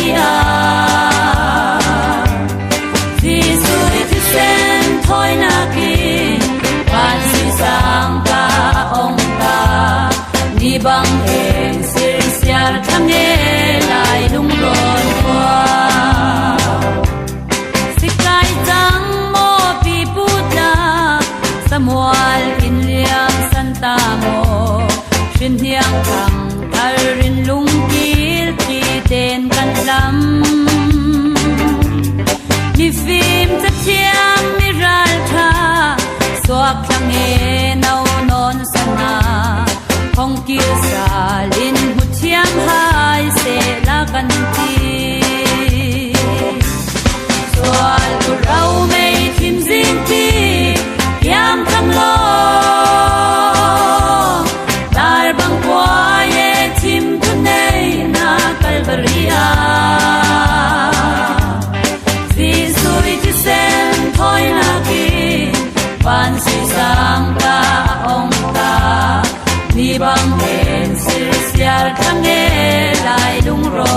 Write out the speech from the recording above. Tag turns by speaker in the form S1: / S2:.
S1: Maria Jesus is sent thoi na ki ban si sang ka ong ta ni bang en sir siar thang e lai lung ron kwa sikai jang mo pi puta samual in liang santa mo shin hiang thang tar rin lung kil ki ten kan lam mi phim ta thiam mi ral tha swak thang e nau non sana hong kil sa lin hu thiam hai se la kan ti swal ku rau mei thim jing ti yam tham lo dar bang kwa ye thim tu nei na kalvaria Jesus is sent thoi na ki ban si sang ka ong ta ni bang en sir siar thang e lai lung ro